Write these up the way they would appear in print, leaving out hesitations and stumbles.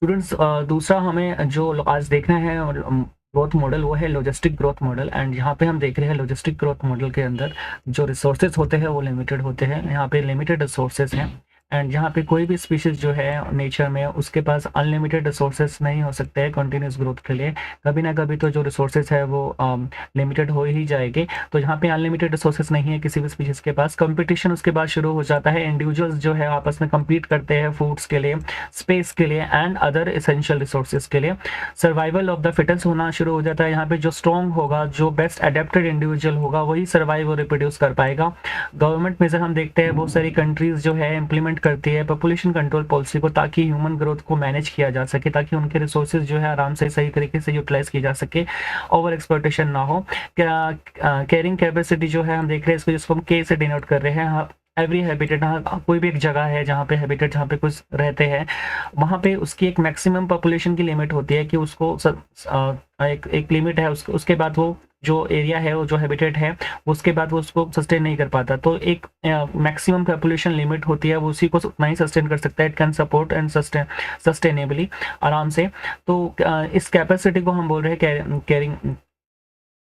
Students, दूसरा हमें जो आज देखना है और ग्रोथ मॉडल, वो है लॉजिस्टिक ग्रोथ मॉडल। एंड यहाँ पे हम देख रहे हैं लॉजिस्टिक ग्रोथ मॉडल के अंदर जो रिसोर्सेज होते हैं वो लिमिटेड होते हैं। यहाँ पे लिमिटेड रिसोर्सेज हैं एंड यहाँ पे कोई भी स्पीशीज जो है नेचर में उसके पास अनलिमिटेड रिसोर्सेज नहीं हो सकते हैं कंटिन्यूस ग्रोथ के लिए। कभी ना कभी तो जो रिसोर्सेज है वो लिमिटेड हो ही जाएंगे। तो यहाँ पे अनलिमिटेड रिसोर्सेज नहीं है किसी भी स्पीशीज के पास। कंपटीशन उसके बाद शुरू हो जाता है, इंडिविजुअल्स जो है आपस में कम्पीट करते हैं फूड्स के लिए, स्पेस के लिए एंड अदर एसेंशियल रिसोर्सेज के लिए। सर्वाइवल ऑफ द फिटेस्ट होना शुरू हो जाता है। यहाँ पे जो स्ट्रॉन्ग होगा, जो बेस्ट अडेप्टेड इंडिविजुअल होगा, वही सर्वाइव और रिप्रोड्यूस कर पाएगा। गवर्नमेंट मेजर हम देखते हैं बहुत सारी कंट्रीज जो है इंप्लीमेंट करती है पॉपुलेशन कंट्रोल पॉलिसी को, ताकि ह्यूमन ग्रोथ को मैनेज किया जा सके, ताकि उनके रिसोर्सेज जो है आराम से सही तरीके से यूटिलाइज की जा सके, ओवर एक्सप्लॉयटेशन ना हो। कैरिंग कैपेसिटी जो है हम देख रहे हैं इसको, जिसको हम के से डिनोट कर रहे हैं। एवरी हैबिटेट, कोई भी एक जगह है जहाँ पे हैबिटेट, जहाँ पे कुछ रहते हैं, वहाँ पे उसकी एक मैक्सिमम पॉपुलेशन की लिमिट होती है कि उसको एक लिमिट है, उसके बाद वो जो एरिया है, वो जो हैबिटेट है, उसके बाद वो उसको सस्टेन नहीं कर पाता। तो एक मैक्सिमम पॉपुलेशन लिमिट होती है, वो उसी को उतना ही सस्टेन कर सकता है। It can support and sustainably, आराम से। तो इस कैपेसिटी को हम बोल रहे हैं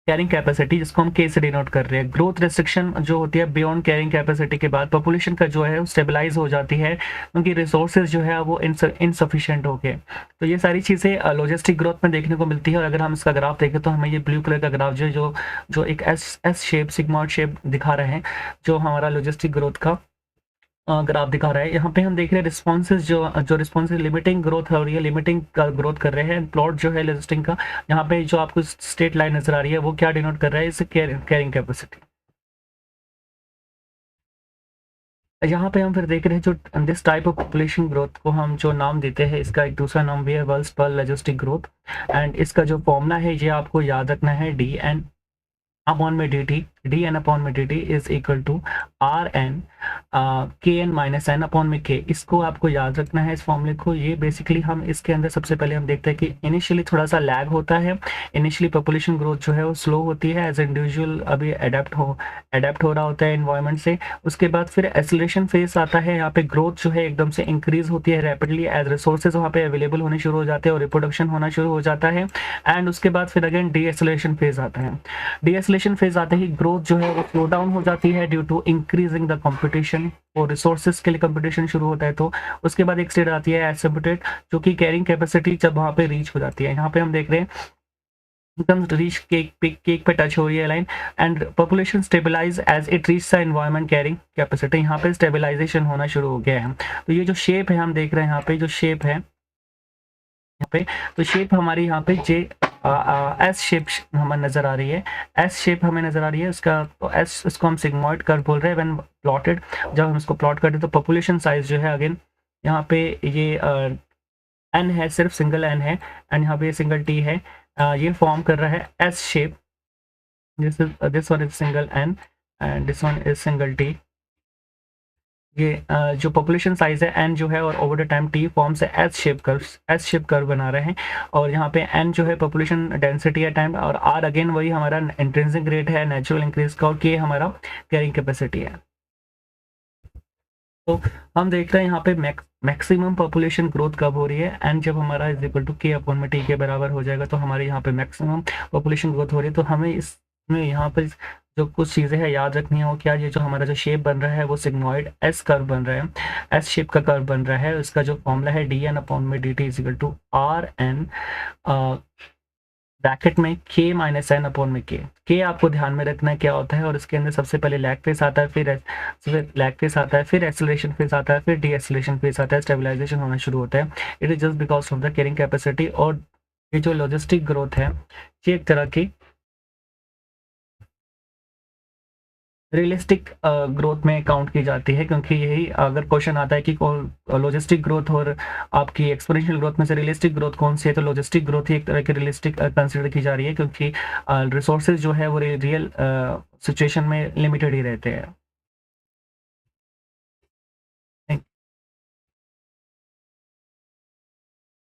कैरिंग कैपेसिटी, जिसको हम के से डिनोट कर रहे हैं। ग्रोथ रेस्ट्रिक्शन जो होती है बियॉन्ड कैरिंग कैपेसिटी के बाद पॉपुलेशन का जो है स्टेबलाइज हो जाती है, क्योंकि रिसोर्सेज जो है वो इनसफिशिएंट हो गए। तो ये सारी चीज़ें लॉजिस्टिक ग्रोथ में देखने को मिलती है। और अगर हम इसका ग्राफ देखें तो हमें ये ब्लू कलर का ग्राफ जो एक एस शेप, सिग्मॉइड शेप दिखा रहे हैं, जो हमारा लॉजिस्टिक ग्रोथ का ग्राफ दिखा रहा है। यहाँ पे हम देख रहे हैं रिस्पॉन्सेज, जो रिस्पॉन्सेज लिमिटिंग ग्रोथ हो रही है, लिमिटिंग ग्रोथ कर रहे हैं। प्लॉट जो है लॉजिस्टिक का, यहाँ पे जो आपको स्ट्रेट लाइन नजर आ रही है, वो क्या डिनोट कर रहा है? इसे कैरिंग कैपेसिटी। यहाँ पे हम फिर देख रहे हैं जो this type of population growth को हम जो नाम देते हैं, इसका एक दूसरा नाम भी है वर्ल्ड पर लॉजिस्टिक ग्रोथ। एंड इसका जो फॉर्मूला है ये आपको याद रखना है, डी एन अपॉन में D T, D N upon में D T is equal to R N K N minus N upon में के। इसको आपको याद रखना है, इस फॉर्मूले को। ये बेसिकली हम इसके अंदर सबसे पहले हम देखते हैं कि इनिशियली थोड़ा सा लैग होता है। इनिशियली पॉपुलेशन ग्रोथ जो है वो स्लो होती है, एज इंडिविजुअल अभी अडेप्ट हो रहा होता है एनवायरमेंट से। उसके बाद फिर एसिलेशन फेज आता है, यहाँ पे ग्रोथ जो है एकदम से इंक्रीज होती है रैपिडली, एज रिसोर्सेज वहाँ पे अवेलेबल होने शुरू हो जाते हैं और रिप्रोडक्शन होना शुरू हो जाता है। एंड उसके बाद फिर अगेन डी एसिलेशन फेज आता है। डी एसिलेशन फेज आते ही ग्रोथ जो है वो स्लो डाउन हो जाती है due to increasing the competition, और रिसोर्सेज के लिए कंपटीशन शुरू होता है। तो उसके बाद एक स्टेट आती है एसिम्पटेट, जो कि कैरिंग कैपेसिटी जब वहाँ पे रीच हो जाती है। यहाँ पे हम देख रहे हैं एकदम रीच केक पे टच हो रही है line, and population stabilize as it reach the environment carrying capacity. यहाँ पे स्टेबलाइजेशन होना शुरू हो गया है। तो ये जो शेप है हम देख रहे हैं, यहाँ पे जो शेप है, यहाँ पे तो शेप हमारी यहाँ पे जे एस शेप हमें नजर आ रही है। एस शेप हमें नजर आ रही है उसका, तो एस, इसको हम सिग्मॉइड कर्व बोल रहे हैं व्हेन प्लॉटेड। जब हम इसको प्लॉट करते हैं तो पॉपुलेशन साइज जो है अगेन यहाँ पे ये एन है, सिर्फ सिंगल एन है, एंड यहाँ पे सिंगल टी है। ये फॉर्म कर रहा है S shape. This one is single N and this one is single T. ये जो पॉपुलेशन साइज है एन जो है, और over the time T form से एस शेप कर्व बना रहे हैं। और यहाँ पे एन जो है पॉपुलेशन डेंसिटी है टाइम, और आर अगेन वही हमारा इंट्रिंसिक रेट है नेचुरल इंक्रीज का, और के हमारा कैरिंग कैपेसिटी है। तो हम देख रहे हैं यहाँ पे मैक्सिमम पॉपुलेशन ग्रोथ कब हो रही है, एन जब हमारा इज इक्वल टू के अपॉन में टी के बराबर हो जाएगा, तो हमारे यहाँ पे मैक्सिमम पॉपुलेशन ग्रोथ हो रही है। तो हमें इसमें यहाँ पर जो कुछ चीज़ें हैं याद रखनी है, वो क्या, ये जो हमारा जो शेप बन रहा है वो सिग्मॉइड एस कर्व बन रहा है, एस शेप का कर्व बन रहा है। उसका जो फॉर्मूला है डी एन अपॉन में D T is equal to R N bracket में के माइनस एन अपॉन में के आपको ध्यान में रखना है क्या होता है। और इसके अंदर सबसे पहले लैग फेस आता है, फिर लैग फेस आता है, फिर एक्सेलरेशन फेस आता है, फिर डी एक्सेलरेशन फेस आता है, स्टेबलाइजेशन होना शुरू होता है। It is just because of the carrying capacity. और ये जो लॉजिस्टिक ग्रोथ है, ये एक तरह की रियलिस्टिक ग्रोथ में काउंट की जाती है, क्योंकि यही अगर क्वेश्चन आता है कि लॉजिस्टिक ग्रोथ और आपकी एक्सपोनेंशियल ग्रोथ में से रियलिस्टिक ग्रोथ कौन सी है, तो लॉजिस्टिक ग्रोथ ही एक तरह की रियलिस्टिक कंसिडर की जा रही है, क्योंकि रिसोर्सेज जो है वो रियल सिचुएशन में लिमिटेड ही रहते हैं।